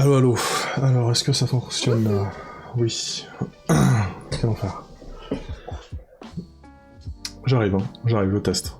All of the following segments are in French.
Allo, allo. Alors, est-ce que ça fonctionne là? Oui. Quel enfer. J'arrive, je teste.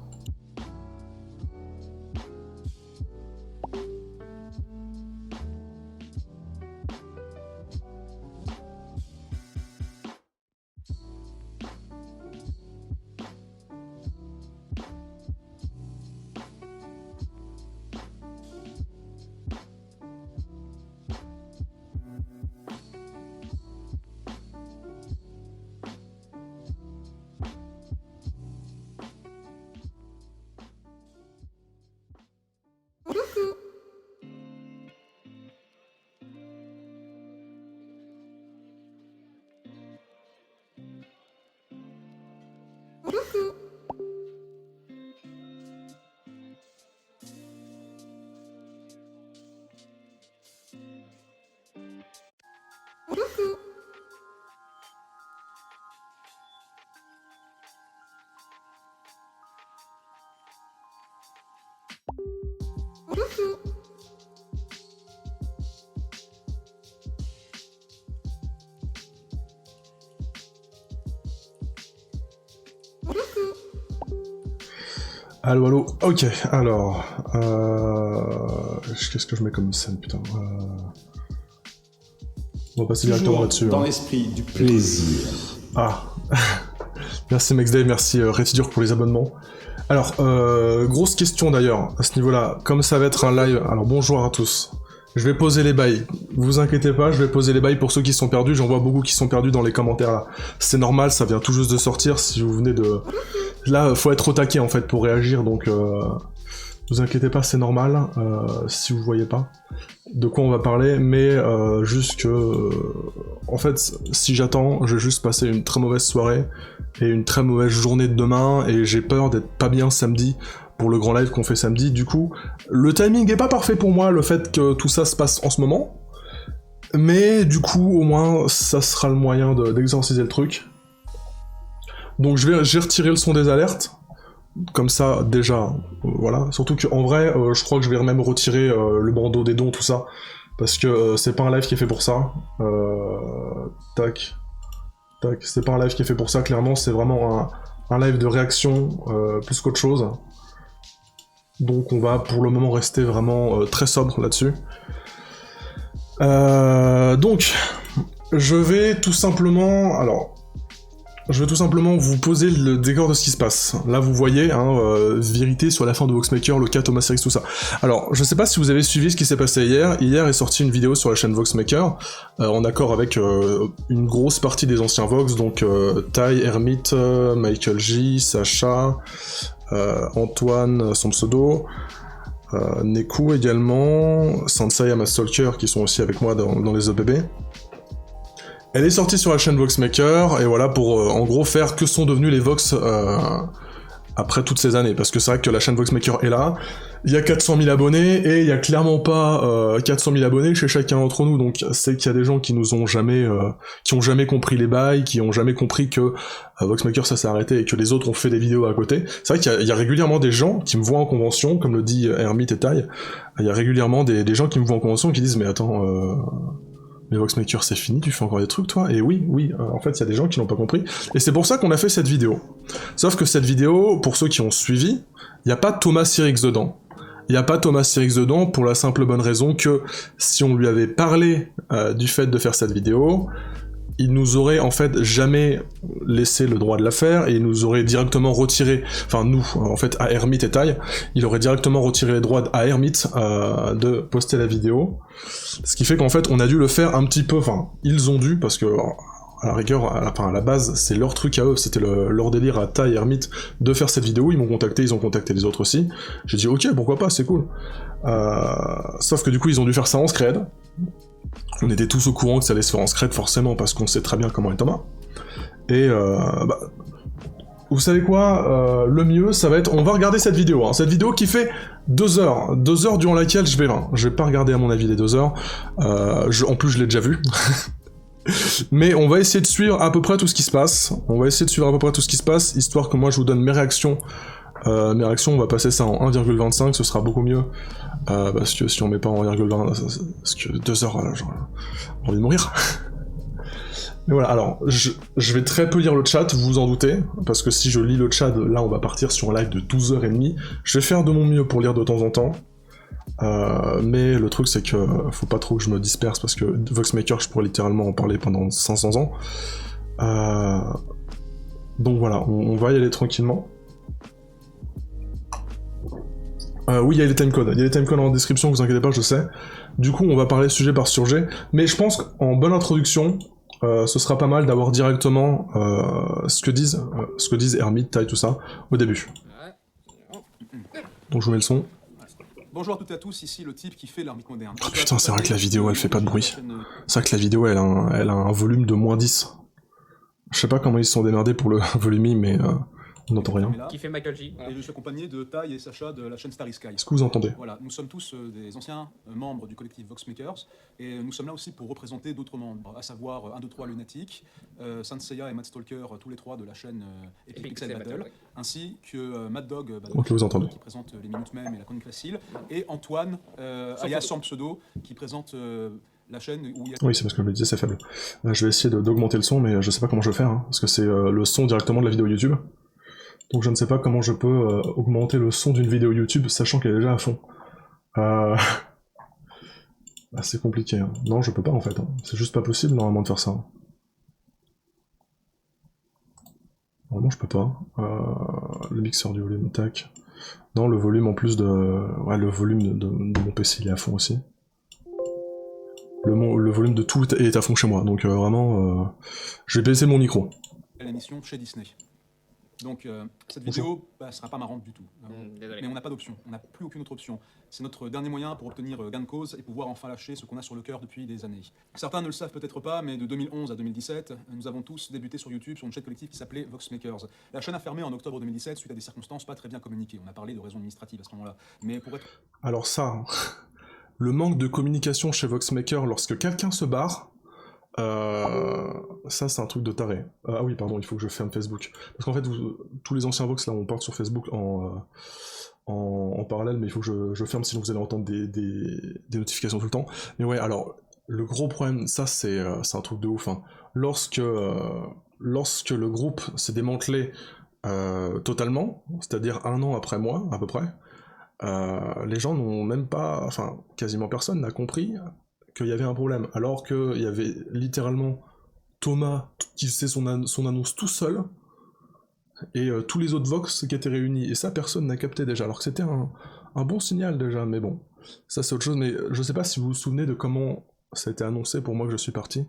Allo, allo. Ok, alors... Qu'est-ce que je mets comme scène, putain On va passer directement là-dessus. Dans l'esprit du plaisir. Ah. Merci MaxDave, merci Retidur pour les abonnements. Alors, grosse question d'ailleurs, à ce niveau-là. Comme ça va être un live... Alors, bonjour à tous. Je vais poser les bails. Vous inquiétez pas, je vais poser les bails pour ceux qui sont perdus. J'en vois beaucoup qui sont perdus dans les commentaires là. C'est normal, ça vient tout juste de sortir. Si vous venez de... Là, faut être au taquet en fait pour réagir, donc vous inquiétez pas, c'est normal, si vous voyez pas de quoi on va parler, mais juste que... en fait, si j'attends, je vais juste passer une très mauvaise soirée et une très mauvaise journée de demain, et j'ai peur d'être pas bien samedi pour le grand live qu'on fait samedi. Du coup, le timing est pas parfait pour moi, le fait que tout ça se passe en ce moment, mais du coup, au moins, ça sera le moyen d'exorciser le truc. Donc j'ai retiré le son des alertes, comme ça déjà, voilà. Surtout qu'en vrai, je crois que je vais même retirer le bandeau des dons, tout ça, parce que c'est pas un live qui est fait pour ça. Tac, tac, c'est pas un live qui est fait pour ça, clairement, c'est vraiment un live de réaction plus qu'autre chose. Donc on va pour le moment rester vraiment très sobre là-dessus. Donc, je vais tout simplement... Alors... Je vais tout simplement vous poser le décor de ce qui se passe. Là, vous voyez, hein, vérité sur la fin de Voxmaker, le cas Thomas Serix, tout ça. Alors, je sais pas si vous avez suivi ce qui s'est passé hier. Hier est sortie une vidéo sur la chaîne Voxmaker, en accord avec une grosse partie des anciens Vox, donc Tai, Hermite, Michael J, Sacha, Antoine, son pseudo, Neku également, Sansai et Mastalker, qui sont aussi avec moi dans les EBB. Elle est sortie sur la chaîne Voxmaker, et voilà, pour en gros faire que sont devenus les Vox après toutes ces années, parce que c'est vrai que la chaîne Voxmaker est là, il y a 400 000 abonnés, et il y a clairement pas 400 000 abonnés chez chacun d'entre nous, donc c'est qu'il y a des gens qui nous ont jamais, qui ont jamais compris les bails, qui ont jamais compris que Voxmaker ça s'est arrêté et que les autres ont fait des vidéos à côté. C'est vrai qu'il y a régulièrement des gens qui me voient en convention, comme le dit Hermite et Tai, il y a régulièrement des gens qui me voient en convention qui disent mais attends... Mais Voxmaker c'est fini, tu fais encore des trucs toi? Et oui, en fait il y a des gens qui l'ont pas compris, et c'est pour ça qu'on a fait cette vidéo. Sauf que cette vidéo, pour ceux qui ont suivi, il n'y a pas Thomas Serix dedans. Il n'y a pas Thomas Serix dedans pour la simple bonne raison que si on lui avait parlé du fait de faire cette vidéo, il nous aurait en fait jamais laissé le droit de la faire, et il nous aurait directement retiré, enfin nous, en fait à Hermite et Tai, il aurait directement retiré les droits à Hermite de poster la vidéo, ce qui fait qu'en fait on a dû le faire un petit peu, enfin ils ont dû, parce que à la rigueur, à la base c'est leur truc à eux, c'était leur délire à Tai et Hermite de faire cette vidéo, ils m'ont contacté, ils ont contacté les autres aussi, j'ai dit ok pourquoi pas, c'est cool, sauf que du coup ils ont dû faire ça en scred. On était tous au courant que ça allait se faire en scred forcément, parce qu'on sait très bien comment est Thomas. Et bah, vous savez quoi, le mieux ça va être, on va regarder cette vidéo, hein. Cette vidéo qui fait 2 heures, 2 heures durant laquelle je vais pas regarder à mon avis les 2 heures, en plus je l'ai déjà vu. Mais on va essayer de suivre à peu près tout ce qui se passe, histoire que moi je vous donne mes réactions Mes réactions, on va passer ça en 1,25, ce sera beaucoup mieux. Parce que si on met pas en 1,20, parce que 2 heures, j'ai envie de mourir. Mais voilà, alors, je vais très peu lire le chat, vous vous en doutez, parce que si je lis le chat, là on va partir sur un live de 12h30, je vais faire de mon mieux pour lire de temps en temps, mais le truc c'est que faut pas trop que je me disperse, parce que Voxmaker, je pourrais littéralement en parler pendant 500 ans. Donc voilà, on va y aller tranquillement. Oui, il y a les timecodes. Il y a les timecodes en description, vous inquiétez pas, je sais. Du coup, on va parler sujet par sujet, mais je pense qu'en bonne introduction, ce sera pas mal d'avoir directement ce que disent Hermite, Taille, tout ça, au début. Donc je vous mets le son. Bonjour à toutes et à tous, ici le type qui fait l'ermite moderne. Oh putain, c'est vrai que la vidéo elle fait pas de bruit. C'est vrai que la vidéo elle a un volume de -10. Je sais pas comment ils se sont démerdés pour le volume, mais on n'entend rien. Qui fait Michael J. Et je suis accompagné de Taille et Sacha de la chaîne Starry Sky. Est-ce que vous entendez? Voilà, nous sommes tous des anciens membres du collectif Voxmakers, et nous sommes là aussi pour représenter d'autres membres, à savoir 1, 2, 3 Lunatic, Saint Seiya et Mad Stalker, tous les trois de la chaîne Epic Pixel Battle, ainsi que Mad Dog, okay, vous entendez. qui présente les minutes même et la chronique facile, et Antoine, alias sans pseudo, qui présente la chaîne où il y a... Oui, c'est parce que je me disais c'est faible. Je vais essayer d'augmenter le son, mais je sais pas comment je vais faire, hein, parce que c'est le son directement de la vidéo YouTube. Donc je ne sais pas comment je peux augmenter le son d'une vidéo YouTube, sachant qu'elle est déjà à fond. C'est compliqué. Hein. Non, je peux pas en fait. Hein. C'est juste pas possible normalement de faire ça. Normalement je peux pas. Le mixeur du volume, tac. Non, le volume en plus de... Ouais, le volume de mon PC il est à fond aussi. Le volume de tout est à fond chez moi, donc vraiment... je vais baisser mon micro. L'émission chez Disney. Donc cette vidéo sera pas marrante du tout, mais on n'a pas d'option, on n'a plus aucune autre option. C'est notre dernier moyen pour obtenir gain de cause et pouvoir enfin lâcher ce qu'on a sur le cœur depuis des années. Certains ne le savent peut-être pas, mais de 2011 à 2017, nous avons tous débuté sur YouTube sur une chaîne collective qui s'appelait Voxmakers. La chaîne a fermé en octobre 2017 suite à des circonstances pas très bien communiquées. On a parlé de raisons administratives à ce moment-là, mais pour être... Alors ça, le manque de communication chez Voxmaker lorsque quelqu'un se barre, ça c'est un truc de taré. Ah oui pardon, il faut que je ferme Facebook. Parce qu'en fait, tous les anciens Vox là on part sur Facebook en parallèle, mais il faut que je ferme sinon vous allez entendre des notifications tout le temps. Mais ouais, alors, le gros problème, ça c'est un truc de ouf. Hein. Lorsque le groupe s'est démantelé totalement, c'est-à-dire 1 an après moi à peu près, les gens n'ont même pas, enfin quasiment personne n'a compris qu'il y avait un problème, alors qu'il y avait littéralement Thomas qui faisait son annonce tout seul, et tous les autres Vox qui étaient réunis, et ça personne n'a capté déjà, alors que c'était un bon signal déjà, mais bon, ça c'est autre chose, mais je sais pas si vous vous souvenez de comment ça a été annoncé pour moi que je suis parti,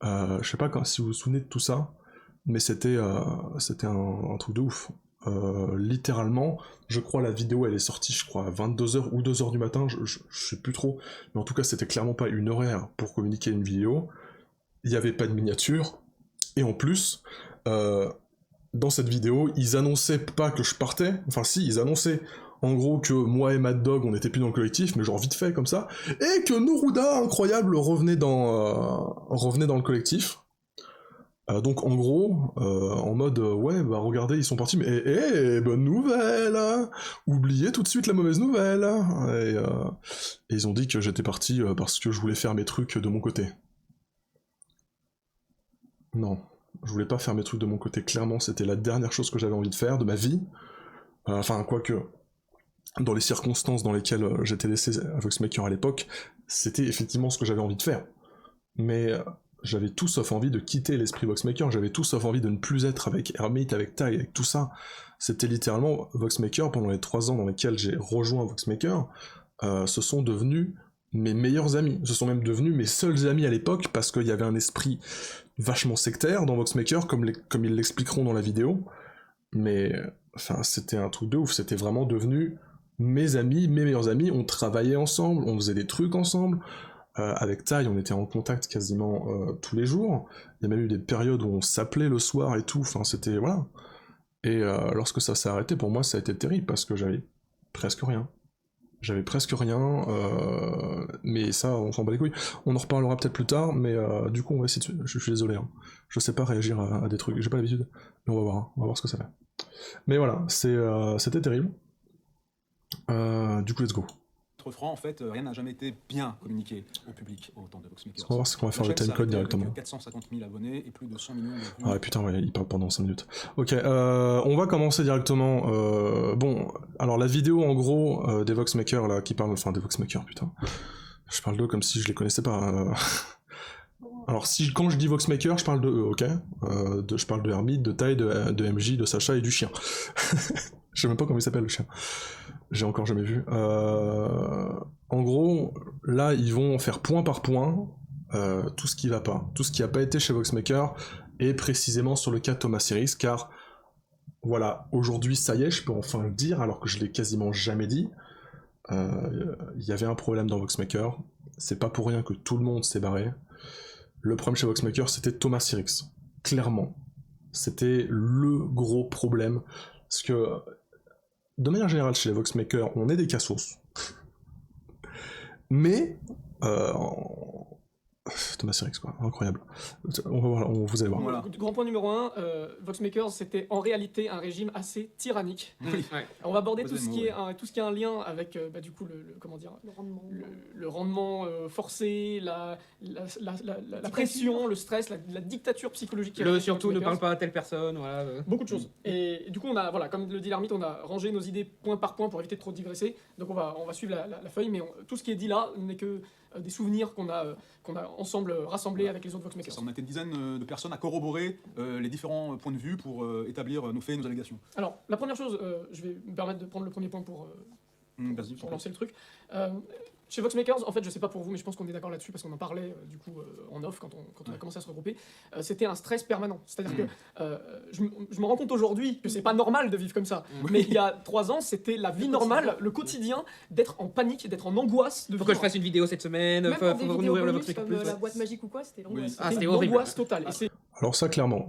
je sais pas si vous vous souvenez de tout ça, mais c'était un truc de ouf. Littéralement, je crois la vidéo elle est sortie, je crois à 22h ou 2h du matin, je sais plus trop, mais en tout cas c'était clairement pas une horaire pour communiquer une vidéo, il n'y avait pas de miniature, et en plus, dans cette vidéo, ils annonçaient pas que je partais, enfin si, ils annonçaient en gros que moi et Mad Dog on était plus dans le collectif, mais genre vite fait comme ça, et que Nourouda, incroyable, revenait dans le collectif. Donc en gros, en mode ouais bah regardez ils sont partis mais bonne nouvelle hein. Oubliez tout de suite la mauvaise nouvelle et ils ont dit que j'étais parti parce que je voulais faire mes trucs de mon côté. Non, je voulais pas faire mes trucs de mon côté, clairement c'était la dernière chose que j'avais envie de faire de ma vie, enfin quoique dans les circonstances dans lesquelles j'étais laissé à Voxmaker à l'époque, c'était effectivement ce que j'avais envie de faire. Mais j'avais tout sauf envie de quitter l'esprit Voxmaker, j'avais tout sauf envie de ne plus être avec Hermite, avec Tai, avec tout ça. C'était littéralement Voxmaker, pendant les 3 ans dans lesquels j'ai rejoint Voxmaker, ce sont devenus mes meilleurs amis, ce sont même devenus mes seuls amis à l'époque, parce qu'il y avait un esprit vachement sectaire dans Voxmaker, comme ils l'expliqueront dans la vidéo, mais enfin c'était un truc de ouf, c'était vraiment devenu mes amis, mes meilleurs amis, on travaillait ensemble, on faisait des trucs ensemble, avec Tai, on était en contact quasiment tous les jours, il y a même eu des périodes où on s'appelait le soir et tout, enfin c'était, voilà. Et lorsque ça s'est arrêté, pour moi ça a été terrible, parce que j'avais presque rien. J'avais presque rien, mais ça, on s'en bat les couilles. On en reparlera peut-être plus tard, mais du coup on va essayer de... Je suis désolé, hein. Je sais pas réagir à des trucs, j'ai pas l'habitude, mais on va voir ce que ça fait. Mais voilà, c'était terrible. Du coup, let's go. Franc, en fait, rien n'a jamais été bien communiqué au public au temps de Voxmakers. On va voir ce qu'on va faire le timecode directement. 450 000 abonnés et plus de 100 millions de vues. Ah putain, ouais, il parle pendant 5 minutes. Ok, on va commencer directement. Bon, alors la vidéo en gros des Voxmakers là, qui parlent, enfin des Voxmakers, putain. Je parle d'eux comme si je les connaissais pas. Alors quand je dis Voxmakers, je parle de eux, ok. Je parle de Hermite, de Tai, de MJ, de Sacha et du chien. Je sais même pas comment il s'appelle le chien. J'ai encore jamais vu. En gros, là, ils vont faire point par point tout ce qui va pas, tout ce qui a pas été chez Voxmaker, et précisément sur le cas de Thomas Series, car voilà, aujourd'hui, ça y est, je peux enfin le dire, alors que je l'ai quasiment jamais dit. Il y avait un problème dans Voxmaker. C'est pas pour rien que tout le monde s'est barré. Le problème chez Voxmaker, c'était Thomas Series. Clairement. C'était le gros problème. Parce que de manière générale, chez les Voxmakers, on est des cassos. Mais Thomas Series, quoi, incroyable. On va voir, vous allez voir. Voilà. Grand point numéro 1, Voxmakers, c'était en réalité un régime assez tyrannique. Ouais. On va aborder tout ce qui est un lien avec du coup le rendement forcé, la pression, le stress, la dictature psychologique. Surtout ne parle pas à telle personne, voilà. Beaucoup de choses. Et du coup, on a, voilà, comme le dit l'Hermite, on a rangé nos idées point par point pour éviter de trop digresser. Donc on va suivre la feuille, mais tout ce qui est dit là n'est que des souvenirs qu'on a ensemble rassemblés avec les autres Voxmakers. On a été une dizaine de personnes à corroborer les différents points de vue pour établir nos faits et nos allégations. Alors, la première chose, je vais me permettre de prendre le premier point pour lancer le truc. Chez Voxmakers, en fait, je sais pas pour vous, mais je pense qu'on est d'accord là-dessus parce qu'on en parlait du coup en off quand on a commencé à se regrouper. C'était un stress permanent. C'est-à-dire que je me rends compte aujourd'hui que c'est pas normal de vivre comme ça. Mais il y a 3 ans, c'était la vie normale, le quotidien, d'être en panique, d'être en angoisse. Faut que je fasse une vidéo cette semaine, faut nourrir le Voxmaker plus. La boîte magique ou quoi, c'était l'angoisse. C'était horrible. L'angoisse totale. Alors ça clairement,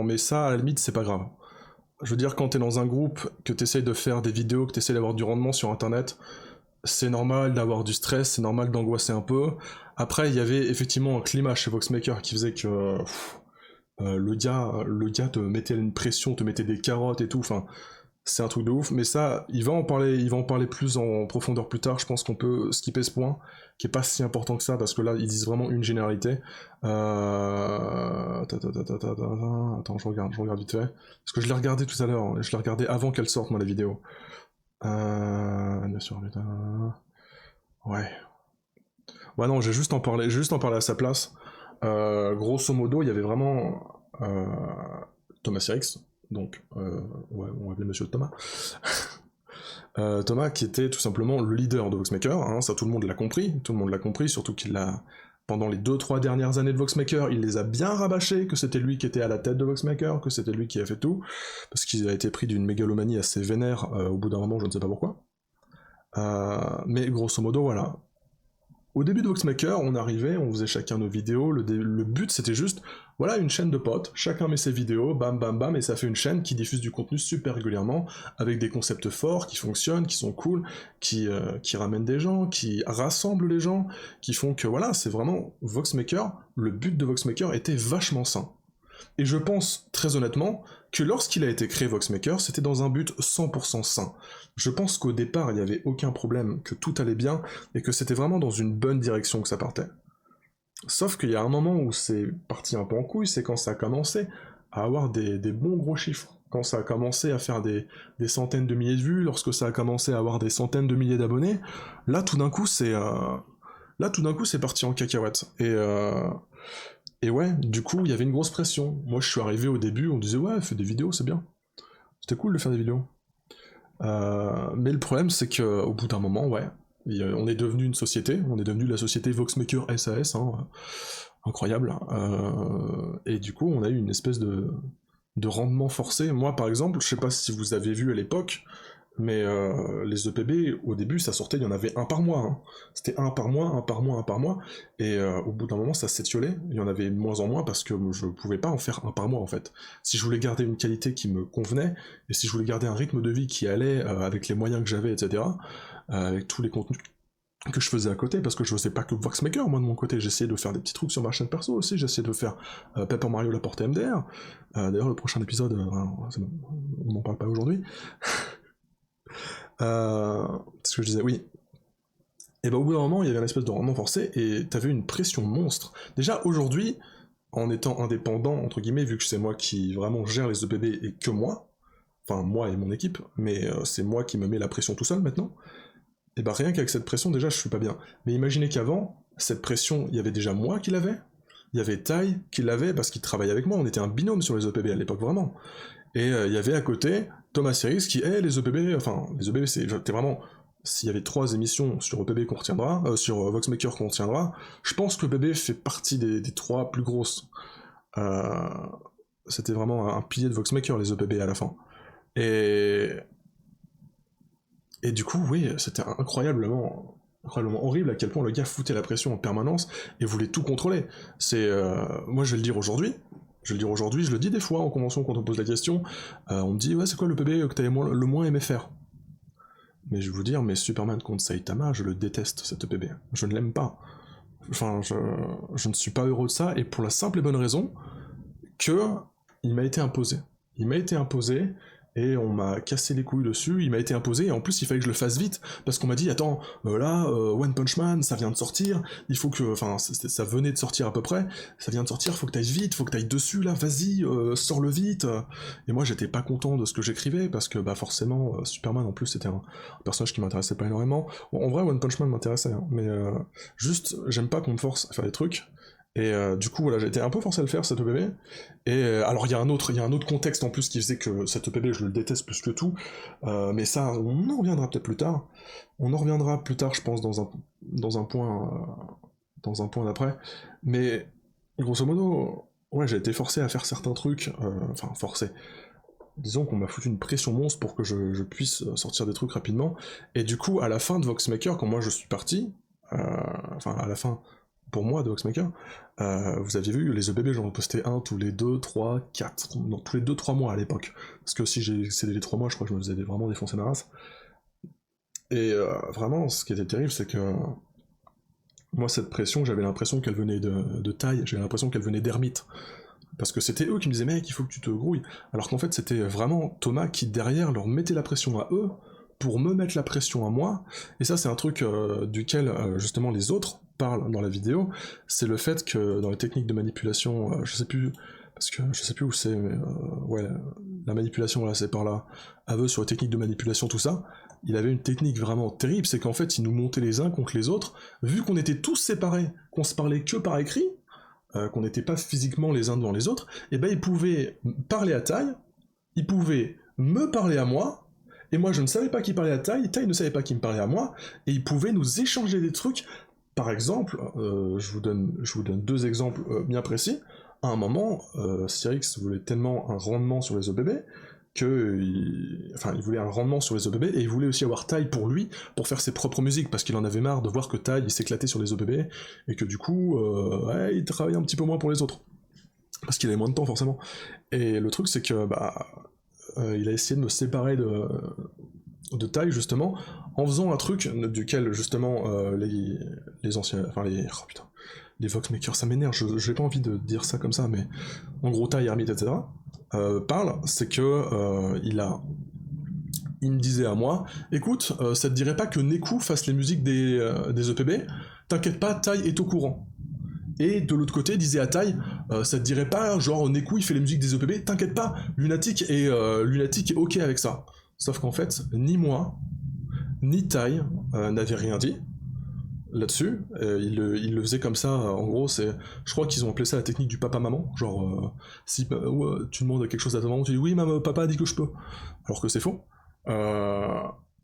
mais ça à la limite c'est pas grave. Je veux dire, quand t'es dans un groupe, que t'essayes de faire des vidéos, que t'essayes d'avoir du rendement sur internet, c'est normal d'avoir du stress, c'est normal d'angoisser un peu. Après, il y avait effectivement un climat chez Voxmaker qui faisait que le gars te mettait une pression, te mettait des carottes et tout, enfin, c'est un truc de ouf. Mais ça, il va en parler plus en profondeur plus tard. Je pense qu'on peut skipper ce point, qui est pas si important que ça, parce que là, ils disent vraiment une généralité. Attends, je regarde vite fait. Parce que je l'ai regardé tout à l'heure, je l'ai regardé avant qu'elle sorte, moi, la vidéo. Bien sûr, ouais. Ouais, non, j'ai juste en parlé à sa place. Grosso modo, il y avait vraiment Thomas Series, donc ouais, on va appeler Monsieur Thomas. Thomas qui était tout simplement le leader de Voxmaker, hein, ça tout le monde l'a compris, surtout qu'il l'a, pendant les 2-3 dernières années de Voxmaker, il les a bien rabâchés, que c'était lui qui était à la tête de Voxmaker, que c'était lui qui a fait tout, parce qu'il a été pris d'une mégalomanie assez vénère au bout d'un moment, je ne sais pas pourquoi. Mais grosso modo, voilà. Au début de Voxmaker, on arrivait, on faisait chacun nos vidéos, le but c'était juste, voilà, une chaîne de potes, chacun met ses vidéos, bam bam bam, et ça fait une chaîne qui diffuse du contenu super régulièrement, avec des concepts forts, qui fonctionnent, qui sont cool, qui ramènent des gens, qui rassemblent les gens, qui font que, voilà, c'est vraiment Voxmaker, le but de Voxmaker était vachement sain. Et je pense, très honnêtement, que lorsqu'il a été créé Voxmaker, c'était dans un but 100% sain. Je pense qu'au départ, il n'y avait aucun problème, que tout allait bien, et que c'était vraiment dans une bonne direction que ça partait. Sauf qu'il y a un moment où c'est parti un peu en couille, c'est quand ça a commencé à avoir des bons gros chiffres. Quand ça a commencé à faire des centaines de milliers de vues, lorsque ça a commencé à avoir des centaines de milliers d'abonnés, là tout d'un coup c'est parti en cacahuète. Et ouais, du coup, il y avait une grosse pression. Moi, je suis arrivé au début, on disait, ouais, fais des vidéos, c'est bien. C'était cool de faire des vidéos. Mais le problème, c'est qu'au bout d'un moment, ouais, on est devenu une société, on est devenu la société Voxmaker SAS, hein, incroyable. Et du coup, on a eu une espèce de rendement forcé. Moi, par exemple, je sais pas si vous avez vu à l'époque, mais les EPB, au début, ça sortait, il y en avait un par mois. Hein. C'était un par mois, et au bout d'un moment, ça s'étiolait. Il y en avait de moins en moins parce que je pouvais pas en faire un par mois, en fait. Si je voulais garder une qualité qui me convenait, et si je voulais garder un rythme de vie qui allait avec les moyens que j'avais, etc., avec tous les contenus que je faisais à côté, parce que je faisais pas que Voxmaker, moi de mon côté, j'essayais de faire des petits trucs sur ma chaîne perso aussi, j'essayais de faire Paper Mario la portée MDR, d'ailleurs le prochain épisode, on n'en parle pas aujourd'hui, c'est ce que je disais, oui, et bah au bout d'un moment, il y avait une espèce de rendement forcé, et t'avais une pression monstre. Déjà, aujourd'hui, en étant indépendant, entre guillemets, vu que c'est moi qui vraiment gère les EPB et que moi, enfin moi et mon équipe, mais c'est moi qui me mets la pression tout seul maintenant, et bah rien qu'avec cette pression, déjà, je suis pas bien. Mais imaginez qu'avant, cette pression, il y avait déjà moi qui l'avais, il y avait Tai qui l'avait, parce qu'il travaillait avec moi, on était un binôme sur les EPB à l'époque, vraiment. Et il y avait à côté Thomas Series qui, les EPB, enfin, les EPB, c'était vraiment... S'il y avait 3 émissions sur EPB qu'on retiendra, sur Voxmaker qu'on retiendra, je pense que EPB fait partie des 3 plus grosses. C'était vraiment un pilier de Voxmaker, les EPB à la fin. Et du coup, oui, c'était incroyablement horrible à quel point le gars foutait la pression en permanence et voulait tout contrôler. Moi je vais le dire aujourd'hui, je le dis des fois en convention quand on pose la question, on me dit ouais c'est quoi le PB que t'avais le moins aimé faire? Mais je vais vous dire, mais Superman contre Saitama, je le déteste cet EPB, je ne l'aime pas. Enfin, je ne suis pas heureux de ça, et pour la simple et bonne raison que il m'a été imposé. Et on m'a cassé les couilles dessus, il m'a été imposé, et en plus il fallait que je le fasse vite, parce qu'on m'a dit, attends, One Punch Man, ça vient de sortir, il faut que, enfin, ça venait de sortir à peu près, ça vient de sortir, faut que t'ailles vite, faut que t'ailles dessus, là, vas-y, sors-le vite. Et moi j'étais pas content de ce que j'écrivais, parce que, bah forcément, Superman, en plus, c'était un personnage qui m'intéressait pas énormément. Bon, en vrai, One Punch Man m'intéressait, hein, mais juste, j'aime pas qu'on me force à faire des trucs. Et du coup, voilà, j'ai été un peu forcé à le faire, cet EPB. Et alors, il y a un autre contexte en plus qui faisait que cet EPB, je le déteste plus que tout. Mais ça, on en reviendra peut-être plus tard. On en reviendra plus tard, je pense, dans un point d'après. Mais, grosso modo, ouais, j'ai été forcé à faire certains trucs. Enfin, forcé. Disons qu'on m'a foutu une pression monstre pour que je puisse sortir des trucs rapidement. Et du coup, à la fin de Voxmaker, quand moi je suis parti, enfin, à la fin... Pour moi, de Voxmaker, vous aviez vu, les EBB, j'en postais un tous les 2, 3, 4, non, tous les 2-3 mois à l'époque. Parce que si j'ai cédé les 3 mois, je crois que je me faisais vraiment défoncer ma race. Et vraiment, ce qui était terrible, c'est que moi, cette pression, j'avais l'impression qu'elle venait de taille, j'avais l'impression qu'elle venait d'Hermite. Parce que c'était eux qui me disaient, mec, il faut que tu te grouilles. Alors qu'en fait, c'était vraiment Thomas qui, derrière, leur mettait la pression à eux, pour me mettre la pression à moi. Et ça, c'est un truc duquel, justement, les autres parle dans la vidéo, c'est le fait que dans les techniques de manipulation, je sais plus où c'est, mais ouais, la manipulation, là, c'est par là, aveu sur les techniques de manipulation, tout ça, il avait une technique vraiment terrible, c'est qu'en fait, il nous montait les uns contre les autres, vu qu'on était tous séparés, qu'on se parlait que par écrit, qu'on n'était pas physiquement les uns devant les autres, et ben il pouvait parler à Tai, il pouvait me parler à moi, et moi je ne savais pas qui parlait à Tai, Tai ne savait pas qui me parlait à moi, et il pouvait nous échanger des trucs. Par exemple, je vous donne 2 exemples bien précis. À un moment, Cyrix voulait tellement un rendement sur les EBB il voulait un rendement sur les EBB et il voulait aussi avoir Tai pour lui, pour faire ses propres musiques, parce qu'il en avait marre de voir que Tai il s'éclatait sur les EBB et que du coup, il travaillait un petit peu moins pour les autres, parce qu'il avait moins de temps forcément. Et le truc c'est que il a essayé de me séparer de Tai justement en faisant un truc duquel justement les anciens, enfin les Voxmakers, ça m'énerve, j'ai pas envie de dire ça comme ça, mais en gros Tai, Hermite, etc. Parle, c'est que il me disait à moi, écoute, ça te dirait pas que Neku fasse les musiques des EPB? T'inquiète pas, Tai est au courant. Et de l'autre côté, disait à Tai, ça te dirait pas, genre Neku il fait les musiques des EPB? T'inquiète pas, Lunatic est ok avec ça. Sauf qu'en fait, ni moi, ni Tai n'avaient rien dit là-dessus. Il le faisait comme ça, en gros, je crois qu'ils ont appelé ça la technique du papa-maman. Genre, si tu demandes quelque chose à ta maman, tu dis oui, papa a dit que je peux. Alors que c'est faux.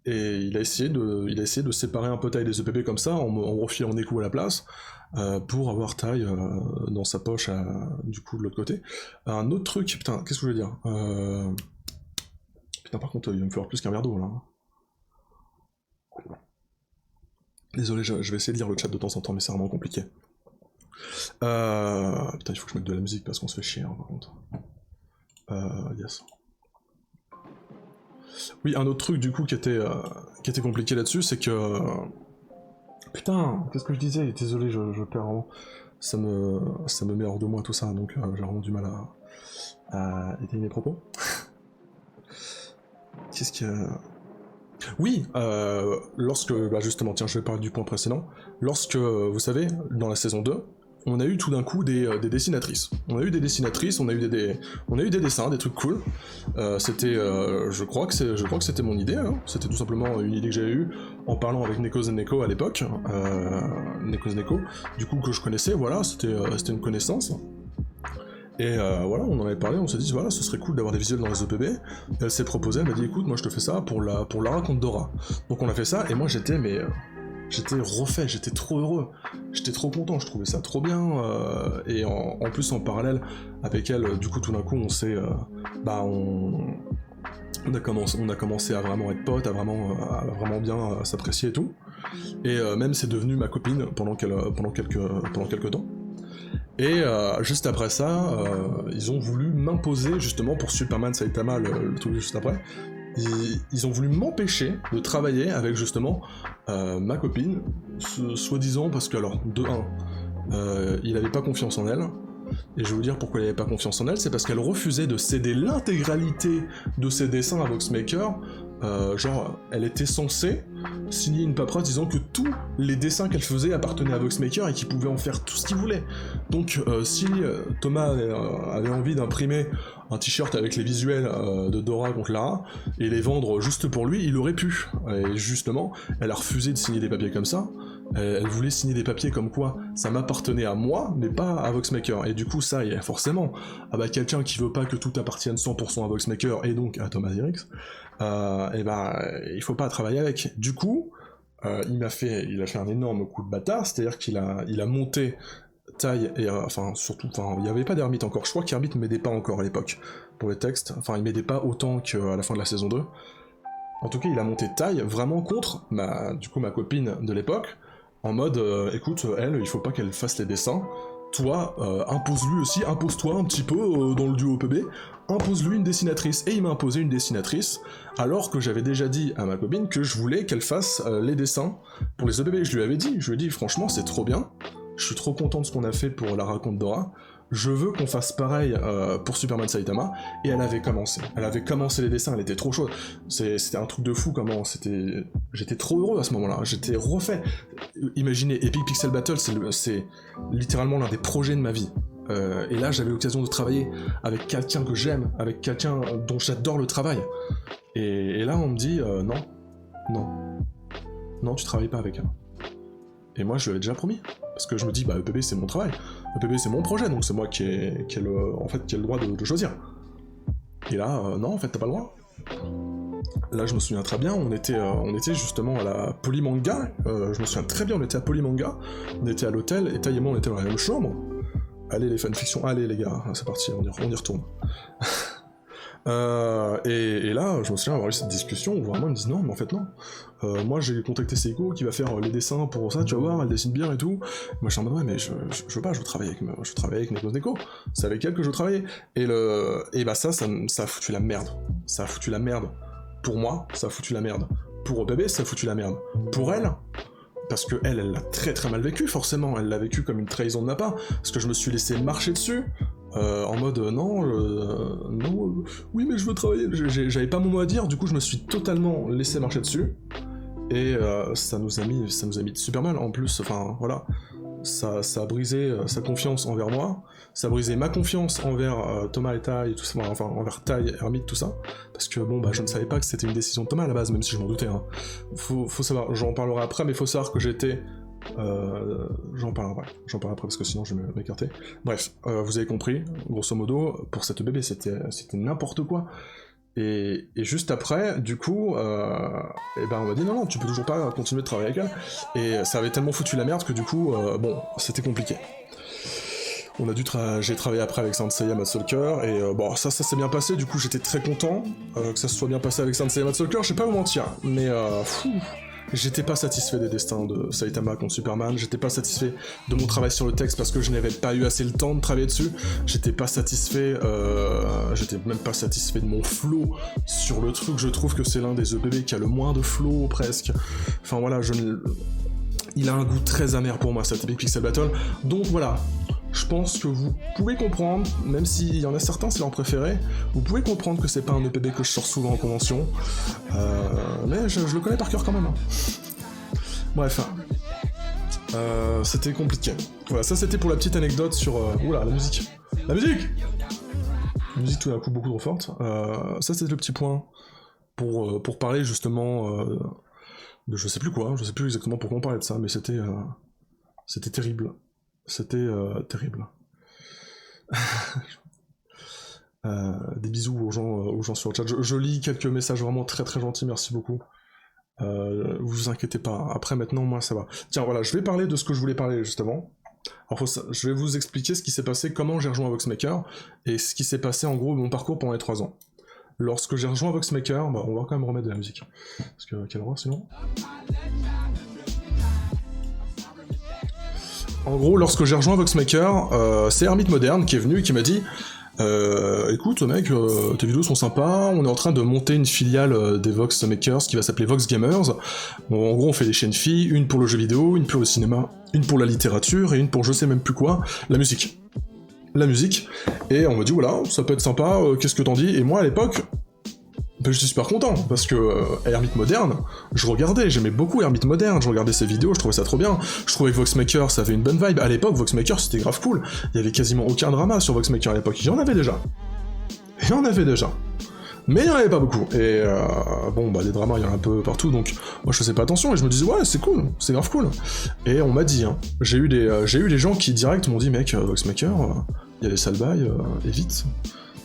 Et il a essayé de séparer un peu Tai des EPP comme ça, en refilant Neku à la place, pour avoir Tai dans sa poche, du coup, de l'autre côté. Un autre truc, putain, qu'est-ce que je veux dire Putain, par contre, il va me falloir plus qu'un verre d'eau, là. Désolé, je vais essayer de lire le chat de temps en temps, mais c'est vraiment compliqué. Putain, il faut que je mette de la musique, parce qu'on se fait chier, hein, par contre. Yes. Oui, un autre truc, du coup, qui était compliqué là-dessus, c'est que... Putain, qu'est-ce que je disais? Désolé, je perds vraiment... Ça me met hors de moi tout ça, donc j'ai vraiment du mal à étayer mes propos. Qu'est-ce que... Oui, lorsque... Bah justement, tiens, je vais parler du point précédent. Lorsque, vous savez, dans la saison 2, on a eu tout d'un coup des dessinatrices. On a eu des dessinatrices, on a eu des dessins, des trucs cool. C'était, je crois que c'était mon idée, hein. C'était tout simplement une idée que j'avais eue en parlant avec Neko Zeneko à l'époque. Neko Zeneko, du coup que je connaissais, voilà, c'était une connaissance. Et voilà, on en avait parlé, on s'est dit, voilà, ce serait cool d'avoir des visuels dans les EPB. Et elle s'est proposée, elle m'a dit, écoute, moi je te fais ça pour Lara contre Dora. Donc on a fait ça, et moi j'étais refait, j'étais trop heureux, j'étais trop content, je trouvais ça trop bien, et en plus en parallèle avec elle, du coup tout d'un coup on s'est, on a commencé à vraiment être potes, à vraiment bien s'apprécier et tout, et même c'est devenu ma copine pendant quelques temps. Et juste après ça, ils ont voulu m'imposer, justement pour Superman Saitama, le truc juste après, ils ont voulu m'empêcher de travailler avec justement ma copine, soi-disant parce que, alors, de 1, il avait pas confiance en elle, et je vais vous dire pourquoi il avait pas confiance en elle, c'est parce qu'elle refusait de céder l'intégralité de ses dessins à Voxmaker. Genre, elle était censée signer une paperasse disant que tous les dessins qu'elle faisait appartenaient à Voxmaker et qu'il pouvait en faire tout ce qu'il voulait. Donc, si Thomas avait envie d'imprimer un t-shirt avec les visuels de Dora contre Lara et les vendre juste pour lui, il aurait pu. Et justement, elle a refusé de signer des papiers comme ça. Elle voulait signer des papiers comme quoi ça m'appartenait à moi, mais pas à Voxmaker. Et du coup, ça, il y a forcément, quelqu'un qui veut pas que tout appartienne 100% à Voxmaker et donc à Thomas Dirix, il faut pas travailler avec. Du coup, il a fait un énorme coup de bâtard, c'est-à-dire qu'il a monté taille et il y avait pas d'Hermite encore. Je crois qu'Hermite m'aidait pas encore à l'époque pour les textes. Enfin, il m'aidait pas autant qu'à la fin de la saison 2. En tout cas, il a monté taille vraiment contre ma copine de l'époque, en mode écoute, elle, il faut pas qu'elle fasse les dessins. Toi, impose-lui aussi, impose-toi un petit peu dans le duo PB, impose-lui une dessinatrice. Et il m'a imposé une dessinatrice, alors que j'avais déjà dit à ma copine que je voulais qu'elle fasse les dessins pour les EPB. Je lui ai dit, franchement, c'est trop bien, je suis trop content de ce qu'on a fait pour Lara contre Dora, je veux qu'on fasse pareil pour Superman Saitama, et elle avait commencé les dessins, elle était trop chaude, c'était un truc de fou comment, j'étais trop heureux à ce moment-là, j'étais refait. Imaginez, Epic Pixel Battle, c'est littéralement l'un des projets de ma vie, et là j'avais l'occasion de travailler avec quelqu'un que j'aime, avec quelqu'un dont j'adore le travail, et là on me dit non, tu travailles pas avec elle. Et moi je lui avais déjà promis, parce que je me dis EPB c'est mon travail, EPB c'est mon projet, donc c'est moi qui ai le droit de choisir. Et là, non en fait t'as pas le droit. Là je me souviens très bien, on était justement à la Polymanga, je me souviens très bien, on était à Polymanga, on était à l'hôtel, et Taï et moi on était dans la même chambre. Allez les fanfictions, allez les gars, c'est parti, on y retourne. Et là, je me souviens avoir eu cette discussion où vraiment ils me disent non, mais en fait non. Moi j'ai contacté Seiko qui va faire les dessins pour ça, tu vas voir, elle dessine bien et tout. Moi je suis en mode ouais, mais je veux pas, je veux travailler avec Neko Zeneko. C'est avec elle que je veux travailler. Et ça a foutu la merde. Ça a foutu la merde. Pour moi, ça a foutu la merde. Pour OPB, ça a foutu la merde. Pour elle, parce que elle l'a très très mal vécu, forcément. Elle l'a vécu comme une trahison de ma part, parce que je me suis laissé marcher dessus. En mode non, oui mais je veux travailler, j'avais pas mon mot à dire, du coup je me suis totalement laissé marcher dessus, et ça nous a mis super mal, en plus, enfin voilà, ça a brisé sa confiance envers moi, ça a brisé ma confiance envers Thomas et Taï, tout ça, enfin envers Taï, Hermite, tout ça, parce que je ne savais pas que c'était une décision de Thomas à la base, même si je m'en doutais, hein. Faut savoir, j'en parlerai après, mais faut savoir que j'étais... j'en parlerai après parce que sinon je vais m'écarter. Bref, vous avez compris, grosso modo, pour cette bébé c'était n'importe quoi. Et juste après, du coup, on m'a dit non, tu peux toujours pas continuer de travailler avec elle. Et ça avait tellement foutu la merde que du coup, c'était compliqué. J'ai travaillé après avec Sanseiya Matsulker, et ça s'est bien passé, du coup j'étais très content que ça se soit bien passé avec Sanseiya Matsulker, je vais pas vous mentir, mais j'étais pas satisfait des destins de Saitama contre Superman, j'étais pas satisfait de mon travail sur le texte parce que je n'avais pas eu assez le temps de travailler dessus, j'étais même pas satisfait de mon flow sur le truc, je trouve que c'est l'un des EPB qui a le moins de flow presque, enfin voilà, il a un goût très amer pour moi, cette Epic Pixel Battle. Donc voilà, je pense que vous pouvez comprendre, même s'il y en a certains, c'est leur préféré, vous pouvez comprendre que c'est pas un EPB que je sors souvent en convention, mais je le connais par cœur quand même. Hein. Bref, c'était compliqué. Voilà, ça c'était pour la petite anecdote sur... oula, la musique. La musique tout d'un coup beaucoup trop forte. Ça c'était le petit point pour parler justement de je sais plus quoi, je sais plus exactement pourquoi on parlait de ça, mais c'était terrible. C'était terrible. Des bisous aux gens sur le chat. Je lis quelques messages vraiment très très gentils, merci beaucoup. Vous inquiétez pas, après maintenant moi ça va. Tiens voilà, je vais parler de ce que je voulais parler justement. Alors je vais vous expliquer ce qui s'est passé, comment j'ai rejoint Voxmaker, et ce qui s'est passé en gros mon parcours pendant les 3 ans. Lorsque j'ai rejoint Voxmaker, bah, on va quand même remettre de la musique. Parce que quelle horreur sinon. En gros, lorsque j'ai rejoint Voxmaker, c'est Hermite Moderne qui est venu et qui m'a dit écoute mec, tes vidéos sont sympas, on est en train de monter une filiale des Voxmakers qui va s'appeler Vox Gamers. Bon, en gros on fait des chaînes filles, une pour le jeu vidéo, une pour le cinéma, une pour la littérature et une pour je sais même plus quoi, la musique. Et on m'a dit voilà, ça peut être sympa, qu'est-ce que t'en dis? Et moi à l'époque, ben, j'étais super content, parce que Hermite Moderne, je regardais, j'aimais beaucoup Hermite Moderne, je regardais ses vidéos, je trouvais ça trop bien, je trouvais que Voxmaker, ça avait une bonne vibe, à l'époque, Voxmaker, c'était grave cool, il y avait quasiment aucun drama sur Voxmaker à l'époque, il y en avait déjà, mais il y en avait pas beaucoup, et bon, bah, des dramas, il y en a un peu partout, donc moi je faisais pas attention, et je me disais, ouais, c'est cool, c'est grave cool, et on m'a dit, hein, j'ai eu des gens qui direct m'ont dit, mec, Voxmaker, il y a les sales bails, et vite.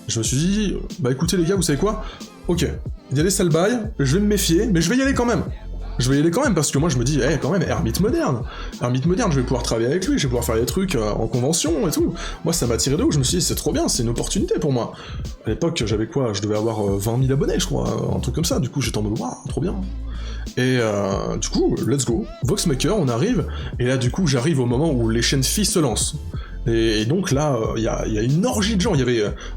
Je me suis dit, bah écoutez les gars, vous savez quoi? Ok, il y a les sales bails, je vais me méfier, mais je vais y aller quand même. Parce que moi je me dis, quand même, Hermite Moderne, je vais pouvoir travailler avec lui, je vais pouvoir faire des trucs en convention et tout. Moi ça m'a tiré de haut, je me suis dit, c'est trop bien, c'est une opportunité pour moi. À l'époque, j'avais quoi? Je devais avoir 20 000 abonnés, je crois, un truc comme ça, du coup j'étais en mode, waouh, trop bien. Et du coup, let's go, Voxmaker, on arrive, et là du coup j'arrive au moment où les chaînes filles se lancent. Et donc là, il y a une orgie de gens.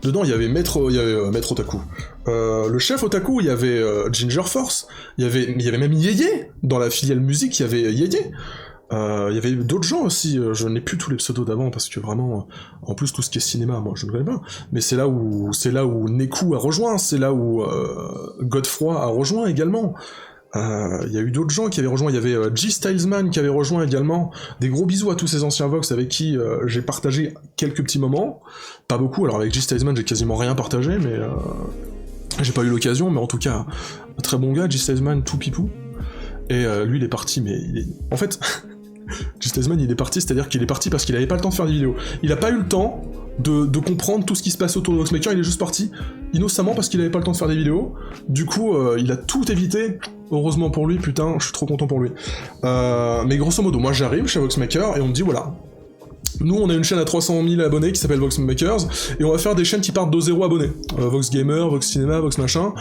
Dedans, il y avait Maître Otaku. Le chef Otaku, il y avait Ginger Force. Il y avait même Yeye dans la filiale musique. Il y avait Yeye. Il y avait d'autres gens aussi. Je n'ai plus tous les pseudos d'avant parce que vraiment, en plus tout ce qui est cinéma, moi je ne connais pas. Mais c'est là où Neku a rejoint. C'est là où Godefroy a rejoint également. Il y a eu d'autres gens qui avaient rejoint, il y avait G Stylesman qui avait rejoint également. Des gros bisous à tous ces anciens Vox avec qui j'ai partagé quelques petits moments, pas beaucoup, alors avec G Stylesman j'ai quasiment rien partagé, mais j'ai pas eu l'occasion, mais en tout cas, un très bon gars, G Stylesman, tout pipou, et lui il est parti, mais en fait, G Stylesman il est parti, c'est-à-dire qu'il est parti parce qu'il avait pas le temps de faire des vidéos. Il a pas eu le temps de comprendre tout ce qui se passe autour de Voxmaker, il est juste parti, innocemment parce qu'il avait pas le temps de faire des vidéos, du coup il a tout évité. Heureusement pour lui, putain, je suis trop content pour lui. Mais grosso modo, moi j'arrive chez Voxmaker et on me dit voilà, nous on a une chaîne à 300 000 abonnés qui s'appelle Voxmakers et on va faire des chaînes qui partent de 0 abonnés. Vox Gamer, Vox Cinéma, Vox machin.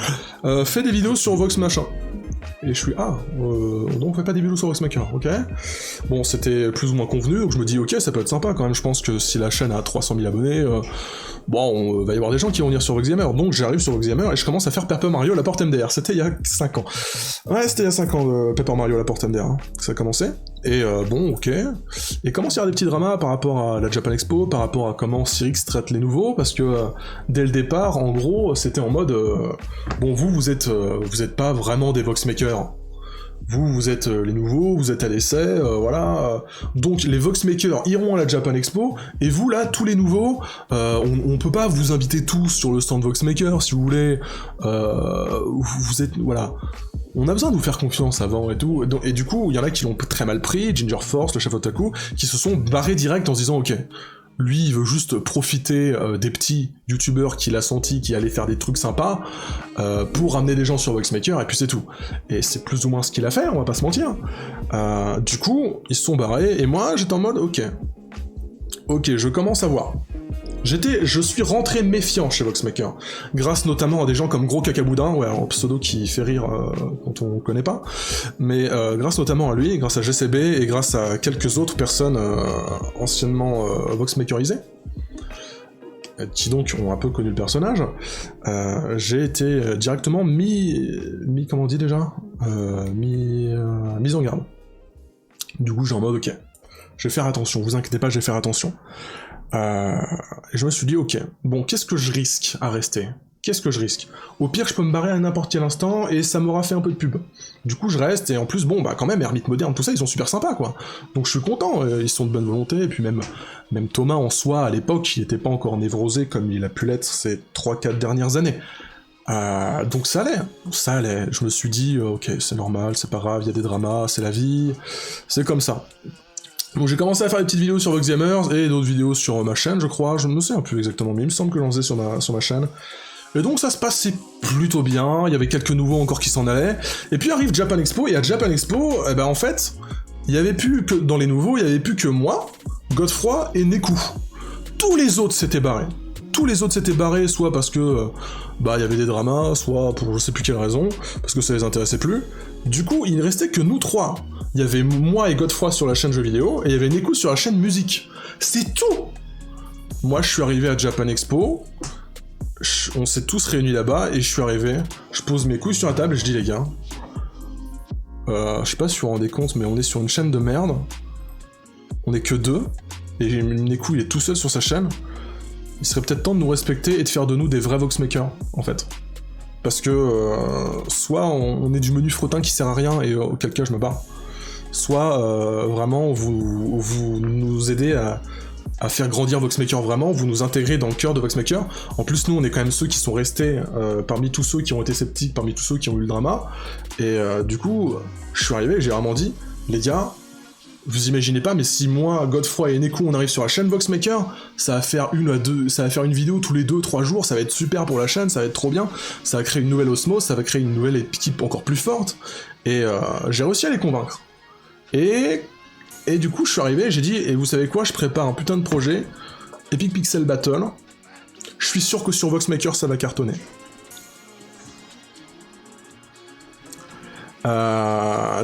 Fais des vidéos sur Vox machin. Et je suis donc on fait pas des vidéos sur Voxmaker, ok? Bon, c'était plus ou moins convenu, donc je me dis ok, ça peut être sympa quand même, je pense que si la chaîne a 300 000 abonnés, bon, va y avoir des gens qui vont venir sur Vox Gamer, donc j'arrive sur Vox Gamer et je commence à faire Paper Mario la porte MDR, c'était il y a 5 ans. Ouais, c'était il y a 5 ans, Paper Mario la porte MDR, hein, que ça a commencé, et bon, ok, et commence à y avoir des petits dramas par rapport à la Japan Expo, par rapport à comment Cyrix traite les nouveaux, parce que dès le départ, en gros, c'était en mode, bon, vous êtes pas vraiment des Voxmakers, vous êtes les nouveaux, vous êtes à l'essai, voilà. Donc les Voxmakers iront à la Japan Expo, et vous là, tous les nouveaux, on peut pas vous inviter tous sur le stand Voxmaker, si vous voulez, vous êtes, voilà. On a besoin de vous faire confiance avant et tout, et du coup, il y en a qui l'ont très mal pris, Ginger Force, le chef Otaku, qui se sont barrés direct en se disant, ok, lui, il veut juste profiter des petits youtubeurs qu'il a senti qui allaient faire des trucs sympas pour ramener des gens sur Voxmaker, et puis c'est tout. Et c'est plus ou moins ce qu'il a fait, on va pas se mentir. Du coup, ils se sont barrés, et moi, j'étais en mode, ok, je commence à voir. Je suis rentré méfiant chez Voxmaker, grâce notamment à des gens comme Gros Cacaboudin, ouais, un pseudo qui fait rire quand on connaît pas, mais grâce notamment à lui, grâce à GCB et grâce à quelques autres personnes anciennement Voxmakerisées, qui donc ont un peu connu le personnage, j'ai été directement mis comment on dit déjà, mis en garde. Du coup, j'ai en mode, ok, je vais faire attention, vous inquiétez pas, je vais faire attention. Et je me suis dit, ok, bon, qu'est-ce que je risque à rester ? Qu'est-ce que je risque ? Au pire, je peux me barrer à n'importe quel instant, et ça m'aura fait un peu de pub. Du coup, je reste, et en plus, bon, bah quand même, Hermite Moderne, tout ça, ils sont super sympas, quoi. Donc je suis content, ils sont de bonne volonté, et puis même Thomas, en soi, à l'époque, il était pas encore névrosé comme il a pu l'être ces 3-4 dernières années. Donc ça allait. Je me suis dit, ok, c'est normal, c'est pas grave, il y a des dramas, c'est la vie, c'est comme ça. Donc j'ai commencé à faire des petites vidéos sur VoxGamers, et d'autres vidéos sur ma chaîne, je crois, je ne me souviens plus exactement, mais il me semble que j'en faisais sur ma chaîne. Et donc ça se passait plutôt bien, il y avait quelques nouveaux encore qui s'en allaient, et puis arrive Japan Expo, et à Japan Expo, eh ben en fait, il y avait plus que, dans les nouveaux, il y avait plus que moi, Godefroy et Neku. Tous les autres s'étaient barrés. Tous les autres s'étaient barrés, soit parce que, bah, il y avait des dramas, soit pour je sais plus quelle raison, parce que ça les intéressait plus. Du coup, il ne restait que nous trois. Il y avait moi et Godefroy sur la chaîne jeux vidéo, et il y avait Neku sur la chaîne musique. C'est tout! Moi, je suis arrivé à Japan Expo, on s'est tous réunis là-bas, et je suis arrivé, je pose mes couilles sur la table, et je dis, les gars, je sais pas si vous vous rendez compte, mais on est sur une chaîne de merde, on est que deux, et Neku, il est tout seul sur sa chaîne, il serait peut-être temps de nous respecter et de faire de nous des vrais Voxmakers, en fait. Parce que, soit on est du menu fretin qui sert à rien, et auquel cas je me barre, soit vraiment vous nous aidez à faire grandir Voxmaker vraiment, vous nous intégrez dans le cœur de Voxmaker. En plus, nous, on est quand même ceux qui sont restés parmi tous ceux qui ont été sceptiques, parmi tous ceux qui ont eu le drama, et du coup, je suis arrivé et j'ai vraiment dit, les gars, vous imaginez pas, mais si moi, Godefroy et Neku, on arrive sur la chaîne Voxmaker, ça va faire une vidéo tous les 2-3 jours, ça va être super pour la chaîne, ça va être trop bien, ça va créer une nouvelle osmose, ça va créer une nouvelle équipe encore plus forte, et j'ai réussi à les convaincre. Et du coup, je suis arrivé, j'ai dit, et vous savez quoi, je prépare un putain de projet, Epic Pixel Battle, je suis sûr que sur Voxmaker, ça va cartonner.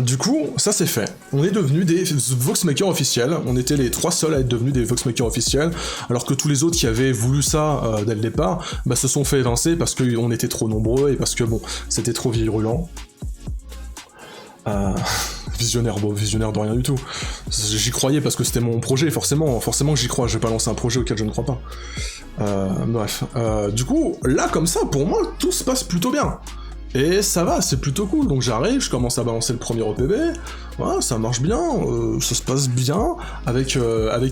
Du coup, ça c'est fait. On est devenus des Voxmakers officiels, on était les 3 seuls à être devenus des Voxmakers officiels, alors que tous les autres qui avaient voulu ça dès le départ, bah se sont fait évincer parce qu'on était trop nombreux et parce que bon, c'était trop virulent. Visionnaire de rien du tout. J'y croyais parce que c'était mon projet, forcément que j'y crois, je vais pas lancer un projet auquel je ne crois pas. Bref. Du coup, là comme ça, pour moi, tout se passe plutôt bien. Et ça va, c'est plutôt cool, donc j'arrive, je commence à balancer le premier OPB, voilà, ça marche bien, ça se passe bien, avec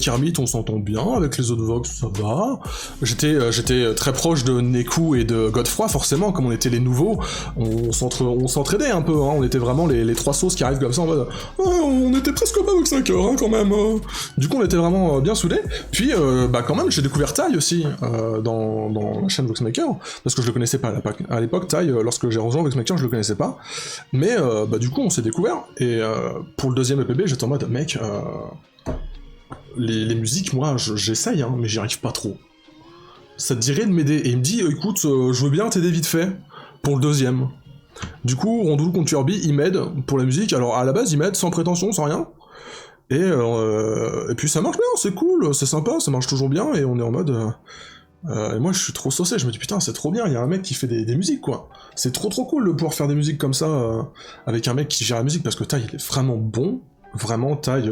Hermite on s'entend bien, avec les autres Vox ça va, j'étais très proche de Neku et de Godefroy, forcément, comme on était les nouveaux, on s'entraidait un peu, hein, on était vraiment les 3 sauces qui arrivent comme ça en mode on était presque pas Voxmaker, hein, quand même, du coup on était vraiment bien soudés, puis bah quand même j'ai découvert Tai aussi, dans la chaîne Voxmaker, parce que je le connaissais pas à l'époque, Tai, lorsque j'ai rejoint Voxmaker, je le connaissais pas, mais bah du coup on s'est découvert, et pour le deuxième EPB, j'étais en mode, mec, les musiques, moi, j'essaye, hein, mais j'y arrive pas trop. Ça te dirait de m'aider? Et il me dit, écoute, je veux bien t'aider vite fait, pour le deuxième. Du coup, Rondoul contre Turby, il m'aide pour la musique, alors à la base, il m'aide sans prétention, sans rien, et puis ça marche bien, c'est cool, c'est sympa, ça marche toujours bien, et on est en mode... et moi je suis trop saucé, je me dis putain c'est trop bien, il y a un mec qui fait des musiques quoi. C'est trop cool de pouvoir faire des musiques comme ça avec un mec qui gère la musique parce que Tai il est vraiment bon, vraiment Tai,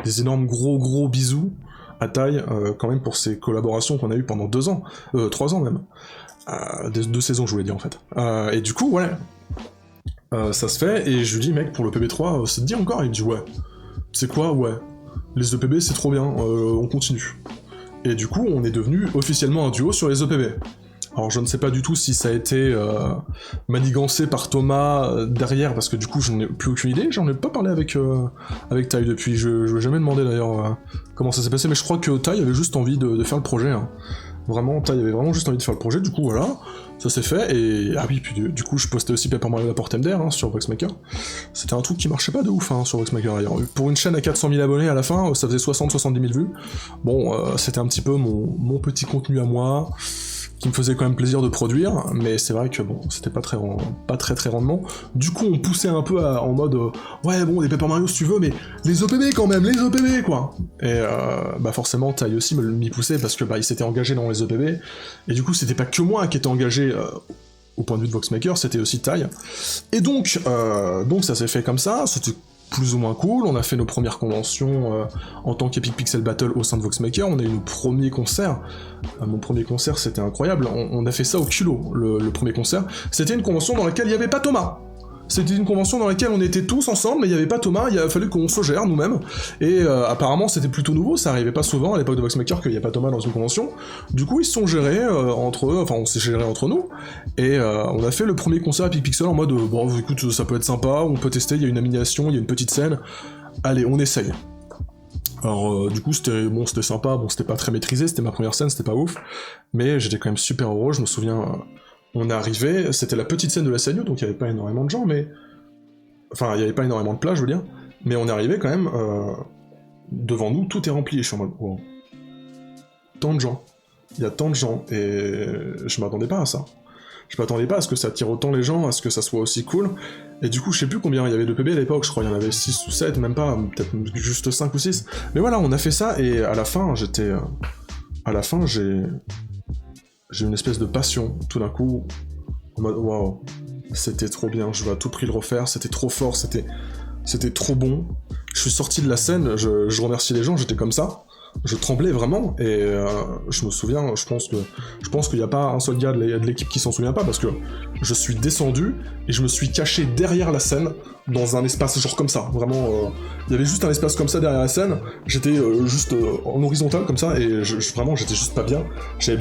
des énormes gros bisous à Tai quand même pour ses collaborations qu'on a eues pendant 2 ans, 3 ans même. 2 saisons je voulais dire en fait. Et du coup ouais, ça se fait et je lui dis mec pour le PB3 ça te dit encore? Il me dit ouais. Tu sais quoi? Ouais. Les EPB c'est trop bien, on continue. Et du coup, on est devenu officiellement un duo sur les EPB. Alors je ne sais pas du tout si ça a été manigancé par Thomas derrière, parce que du coup j'en ai plus aucune idée, j'en ai pas parlé avec Tai depuis, je lui ai jamais demandé d'ailleurs comment ça s'est passé, mais je crois que Tai avait juste envie de faire le projet, hein. Vraiment, Tai avait vraiment juste envie de faire le projet, du coup voilà, ça s'est fait, et ah oui, puis du coup je postais aussi Paper Mario Laport MDR hein, sur Voxmaker, c'était un truc qui marchait pas de ouf hein, sur Voxmaker d'ailleurs, pour une chaîne à 400 000 abonnés à la fin, ça faisait 60-70 000 vues, bon, c'était un petit peu mon petit contenu à moi, qui me faisait quand même plaisir de produire, mais c'est vrai que bon, c'était pas très rendement. Du coup, on poussait un peu en mode ouais bon, les Paper Mario si tu veux, mais les OPB quand même, les OPB quoi. Et bah forcément, Tai aussi m'y poussait parce que bah il s'était engagé dans les OPB, et du coup c'était pas que moi qui étais engagé au point de vue de Voxmaker, c'était aussi Tai. Et donc ça s'est fait comme ça, c'était plus ou moins cool, on a fait nos premières conventions en tant qu'Epic Pixel Battle au sein de Voxmaker, on a eu nos premiers concerts, mon premier concert c'était incroyable, on a fait ça au culot, le premier concert, c'était une convention dans laquelle il n'y avait pas Thomas. C'était une convention dans laquelle on était tous ensemble, mais il n'y avait pas Thomas, il a fallu qu'on se gère nous-mêmes, et apparemment c'était plutôt nouveau, ça arrivait pas souvent à l'époque de Voxmaker qu'il n'y a pas Thomas dans une convention, du coup ils se sont gérés entre eux, enfin on s'est gérés entre nous, et on a fait le premier concert à Epic Pixel en mode bon écoute ça peut être sympa, on peut tester, il y a une animation, il y a une petite scène, allez on essaye. Alors du coup c'était sympa, bon c'était pas très maîtrisé, c'était ma première scène, c'était pas ouf, mais j'étais quand même super heureux, je me souviens... On est arrivé, c'était la petite scène de la Sagno, donc il n'y avait pas énormément de gens, mais... Enfin, il n'y avait pas énormément de place, je veux dire, mais on est arrivé quand même, devant nous, tout est rempli, et je suis en mode, wow. Tant de gens. Il y a tant de gens, et je m'attendais pas à ça. Je m'attendais pas à ce que ça attire autant les gens, à ce que ça soit aussi cool, et du coup, je sais plus combien il y avait de PB à l'époque, je crois il y en avait 6 ou 7, même pas, peut-être juste 5 ou 6, mais voilà, on a fait ça, et à la fin, j'ai une espèce de passion, tout d'un coup, en mode waouh, c'était trop bien, je veux à tout prix le refaire, c'était trop fort, c'était trop bon. Je suis sorti de la scène, je remercie les gens, j'étais comme ça, je tremblais vraiment, et je me souviens, je pense qu'il n'y a pas un seul gars de l'équipe qui s'en souvient pas, parce que je suis descendu, et je me suis caché derrière la scène, dans un espace genre comme ça, vraiment, il y avait juste un espace comme ça derrière la scène, j'étais juste en horizontal comme ça, et vraiment j'étais juste pas bien, j'avais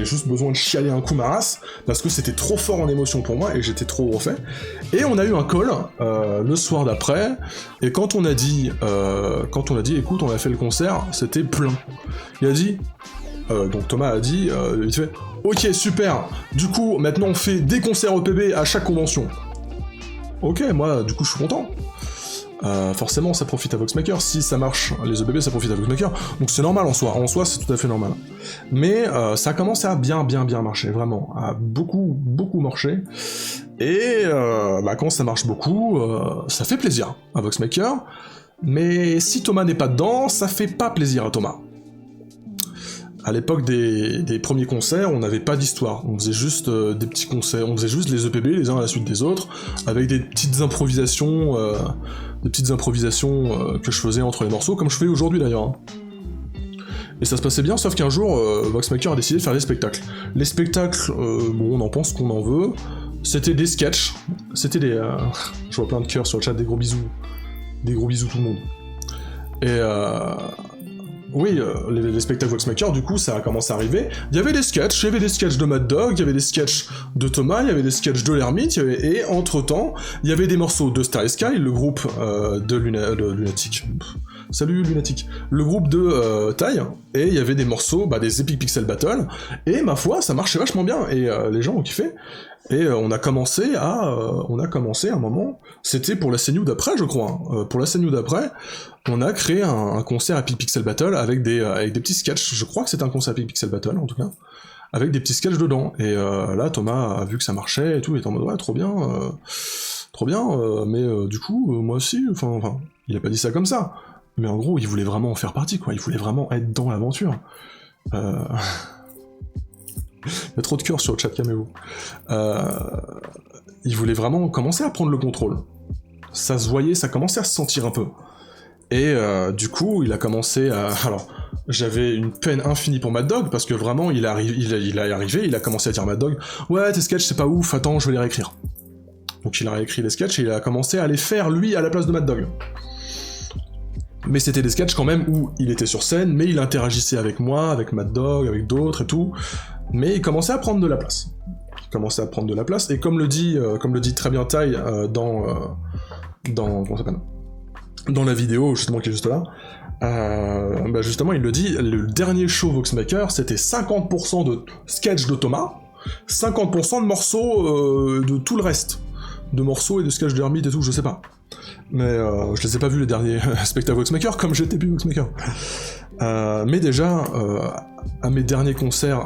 juste besoin de chialer un coup ma race, parce que c'était trop fort en émotion pour moi, et j'étais trop refait. Et on a eu un call, le soir d'après, et quand on a dit, écoute, on a fait le concert, c'était plein. Il a dit, donc Thomas a dit, il fait, ok, super, du coup, maintenant on fait des concerts EPB à chaque convention. Ok, moi, du coup, je suis content. Forcément ça profite à Voxmaker, si ça marche, les EBB ça profite à Voxmaker, donc c'est normal en soi c'est tout à fait normal. Mais ça a commencé à bien marcher, vraiment, à beaucoup marcher, et quand ça marche beaucoup, ça fait plaisir à Voxmaker, mais si Thomas n'est pas dedans, ça fait pas plaisir à Thomas. À l'époque des premiers concerts, on n'avait pas d'histoire, on faisait juste des petits concerts, on faisait juste les EPB les uns à la suite des autres, avec des petites improvisations que je faisais entre les morceaux, comme je fais aujourd'hui d'ailleurs. Hein. Et ça se passait bien, sauf qu'un jour, Voxmaker a décidé de faire des spectacles. Les spectacles, on en pense qu'on en veut, c'était des sketchs, c'était des... je vois plein de cœurs sur le chat, des gros bisous tout le monde. Et oui, les spectacles Voxmaker, du coup, ça a commencé à arriver. Il y avait des sketchs de Mad Dog, il y avait des sketchs de Thomas, il y avait des sketchs de l'Hermite, et entre-temps, il y avait des morceaux de Star Sky, le groupe de Lunatic. Salut Lunatic. Le groupe de Taille, et il y avait des morceaux, des Epic Pixel Battle, et ma foi, ça marchait vachement bien, et les gens ont kiffé. Et on a commencé à un moment, c'était pour la CNU d'après, je crois. Pour la CNU d'après, on a créé un concert à Epic Pixel Battle avec des petits sketchs. Je crois que c'était un concert à Epic Pixel Battle, en tout cas, avec des petits sketchs dedans. Et là, Thomas a vu que ça marchait et tout, il était en mode ouais, trop bien, mais du coup, moi aussi, enfin, il a pas dit ça comme ça. Mais en gros, il voulait vraiment en faire partie, quoi. Il voulait vraiment être dans l'aventure. Il y a trop de cœur sur le chat, calmez-vous. Il voulait vraiment commencer à prendre le contrôle. Ça se voyait, ça commençait à se sentir un peu. Et du coup, il a commencé à... Alors, j'avais une peine infinie pour Mad Dog, parce que vraiment, il a commencé à dire Mad Dog, ouais, tes sketchs, c'est pas ouf, attends, je vais les réécrire. Donc il a réécrit les sketchs, et il a commencé à les faire, lui, à la place de Mad Dog. Mais c'était des sketchs quand même où il était sur scène, mais il interagissait avec moi, avec Mad Dog, avec d'autres et tout, mais il commençait à prendre de la place. Et comme le dit très bien Tai dans comment ça s'appelle ? Dans la vidéo justement qui est juste là, justement il le dit, le dernier show Voxmaker c'était 50% de sketch de Thomas, 50% de morceaux de tout le reste, de morceaux et de sketch de Hermite et tout, je sais pas. Mais je les ai pas vus les derniers spectacles Voxmaker, comme j'étais plus Voxmaker. Mais déjà, à mes derniers concerts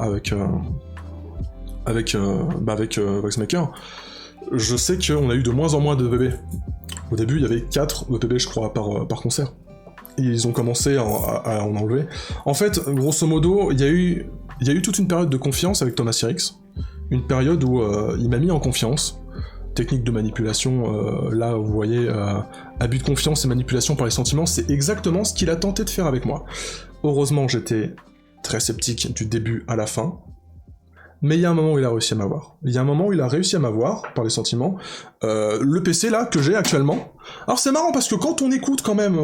avec Voxmaker, je sais qu'on a eu de moins en moins de EPB. Au début, il y avait 4 EPB, je crois, par concert. Et ils ont commencé à en enlever. En fait, grosso modo, il y a eu toute une période de confiance avec Thomas Sirix. Une période où il m'a mis en confiance. technique de manipulation, là vous voyez, abus de confiance et manipulation par les sentiments, c'est exactement ce qu'il a tenté de faire avec moi. Heureusement j'étais très sceptique du début à la fin, mais il y a un moment où il a réussi à m'avoir. Il y a un moment où il a réussi à m'avoir par les sentiments. Le PC là que j'ai actuellement, alors c'est marrant parce que quand on écoute quand même,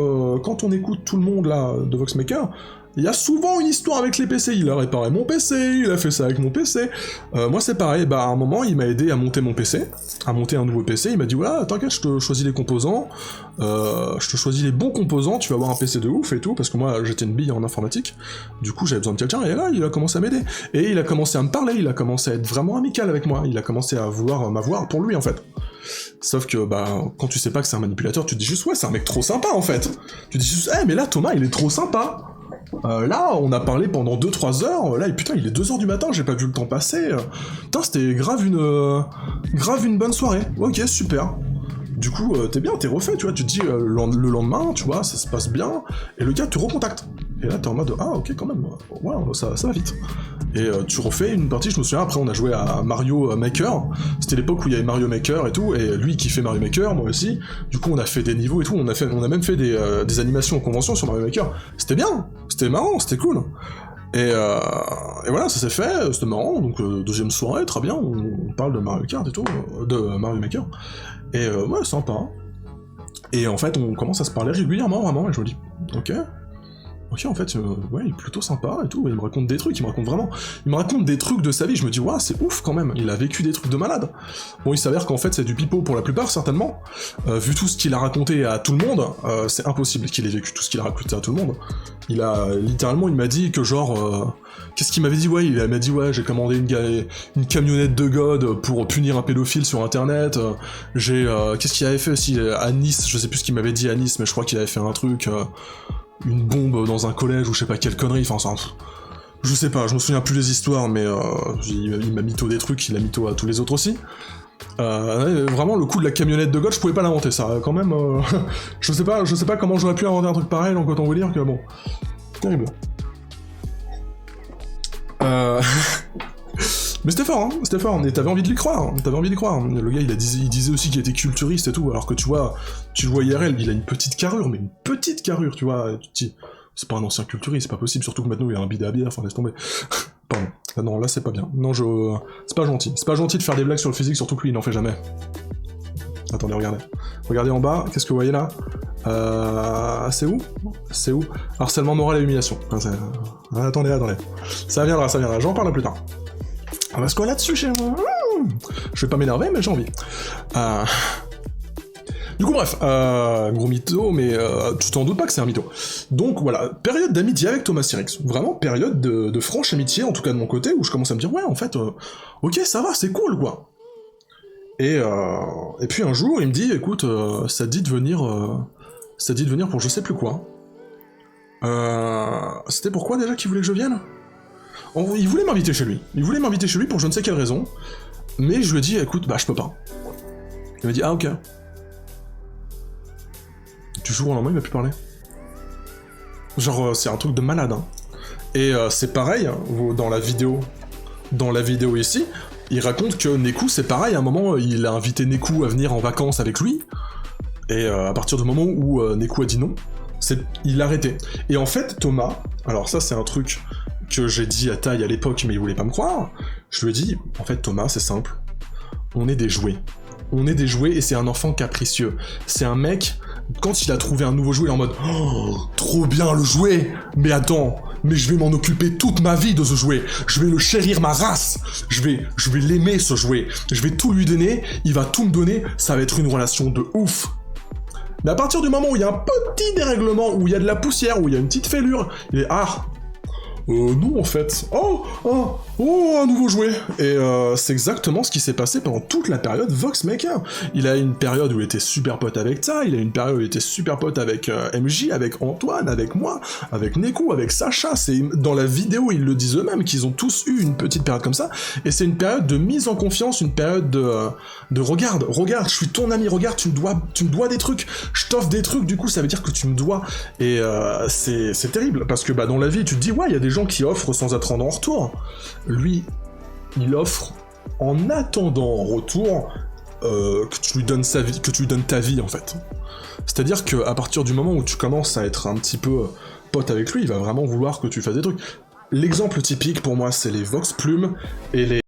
quand on écoute tout le monde là de Voxmaker, il y a souvent une histoire avec les PC, il a réparé mon PC, il a fait ça avec mon PC. Moi c'est pareil, à un moment il m'a aidé à monter mon PC, à monter un nouveau PC, il m'a dit voilà, t'inquiète, je te choisis les composants, je te choisis les bons composants, tu vas avoir un PC de ouf et tout, parce que moi j'étais une bille en informatique, du coup j'avais besoin de quelqu'un, et là il a commencé à m'aider, et il a commencé à me parler, il a commencé à être vraiment amical avec moi, il a commencé à vouloir m'avoir pour lui en fait. Sauf que quand tu sais pas que c'est un manipulateur, tu te dis juste ouais c'est un mec trop sympa en fait. Tu te dis juste mais là Thomas il est trop sympa. Là, on a parlé pendant 2-3 heures, là, et putain, il est 2h du matin, j'ai pas vu le temps passer. Putain, c'était grave une bonne soirée. Ok, super. Du coup, t'es bien, t'es refait, tu vois, tu te dis, le lendemain, tu vois, ça se passe bien, et le gars te recontacte. Et là, t'es en mode, ah, ok, quand même, ouais, ça va vite. Et tu refais une partie, je me souviens, après, on a joué à Mario Maker, c'était l'époque où il y avait Mario Maker et tout, et lui qui fait Mario Maker, moi aussi, du coup, on a fait des niveaux et tout, on a même fait des animations en convention sur Mario Maker. C'était bien, c'était marrant, c'était cool. Et voilà, ça s'est fait, c'était marrant, donc deuxième soirée, très bien, on parle de Mario Kart et tout, de Mario Maker. Et ouais, sympa. Et en fait, on commence à se parler régulièrement, vraiment, et je me dis, ok, en fait, ouais, il est plutôt sympa et tout, et il me raconte des trucs, il me raconte des trucs de sa vie, je me dis, ouais, c'est ouf quand même, il a vécu des trucs de malade. Bon, il s'avère qu'en fait, c'est du pipeau pour la plupart, certainement, vu tout ce qu'il a raconté à tout le monde, c'est impossible qu'il ait vécu tout ce qu'il a raconté à tout le monde. Il m'a dit que genre, qu'est-ce qu'il m'avait dit, ouais, il m'a dit, ouais, j'ai commandé une camionnette de God pour punir un pédophile sur internet, qu'est-ce qu'il avait fait aussi, à Nice, je sais plus ce qu'il m'avait dit à Nice, mais je crois qu'il avait fait un truc, une bombe dans un collège ou je sais pas quelle connerie, enfin je sais pas, je me souviens plus des histoires, mais il m'a mytho des trucs, il a mytho à tous les autres aussi. Vraiment le coup de la camionnette de God, je pouvais pas l'inventer ça, quand même, je sais pas comment j'aurais pu inventer un truc pareil, donc autant vous dire que bon, terrible. Mais c'était fort, et t'avais envie de lui croire, le gars il disait aussi qu'il était culturiste et tout, alors que tu le vois IRL, il a une petite carrure, tu vois, tu te dis, c'est pas un ancien culturiste, c'est pas possible, surtout que maintenant il a un bidet à bière, enfin laisse tomber. Pardon, non là c'est pas bien, non c'est pas gentil de faire des blagues sur le physique, surtout que lui il n'en fait jamais. Attendez, regardez en bas, qu'est-ce que vous voyez là? C'est où? Harcèlement moral et humiliation. Attendez, ça viendra, j'en parle plus tard. Parce qu'on est là-dessus chez moi. Je vais pas m'énerver, mais j'ai envie. Du coup, bref, gros mytho, mais tu t'en doutes pas que c'est un mytho. Donc voilà, période d'amitié avec Thomas Sirix. Vraiment, période de franche amitié, en tout cas de mon côté, où je commence à me dire, ouais, en fait, ok, ça va, c'est cool, quoi. Et puis un jour, il me dit, écoute, ça te dit de venir pour je sais plus quoi. C'était pourquoi déjà qu'il voulait que je vienne? Il voulait m'inviter chez lui. Pour je ne sais quelle raison. Mais je lui ai dit, écoute, je peux pas. Il m'a dit, ah ok. Du jour au lendemain, il m'a plus parlé. Genre, c'est un truc de malade, hein. Et c'est pareil, dans la vidéo ici, il raconte que Neku, c'est pareil, à un moment, il a invité Neku à venir en vacances avec lui, et à partir du moment où Neku a dit non, il l'a arrêté. Et en fait, Thomas, alors ça c'est un truc que j'ai dit à Tai à l'époque, mais il voulait pas me croire, je lui ai dit, en fait Thomas, c'est simple, on est des jouets, et c'est un enfant capricieux, c'est un mec, quand il a trouvé un nouveau jouet, il est en mode, oh, trop bien le jouet, mais attends, mais je vais m'en occuper toute ma vie de ce jouet, je vais le chérir ma race, je vais l'aimer ce jouet, je vais tout lui donner, il va tout me donner, ça va être une relation de ouf. Mais à partir du moment où il y a un petit dérèglement, où il y a de la poussière, où il y a une petite fêlure, il est non en fait, un nouveau jouet. Et c'est exactement ce qui s'est passé pendant toute la période Voxmaker. Il a une période où il était super pote avec ça, il a une période où il était super pote avec MJ, avec Antoine, avec moi, avec Neku, avec Sacha. C'est dans la vidéo, ils le disent eux-mêmes, qu'ils ont tous eu une petite période comme ça, et c'est une période de mise en confiance, une période de regarde, je suis ton ami, regarde, tu me dois des trucs, je t'offre des trucs, du coup ça veut dire que tu me dois, et c'est terrible, parce que dans la vie, tu te dis, ouais, il y a des gens qui offrent sans attendre en retour. Lui, il offre en attendant en retour que tu lui donnes ta vie en fait. C'est-à-dire qu'à partir du moment où tu commences à être un petit peu pote avec lui, il va vraiment vouloir que tu fasses des trucs. L'exemple typique pour moi, c'est les Vox Plumes et les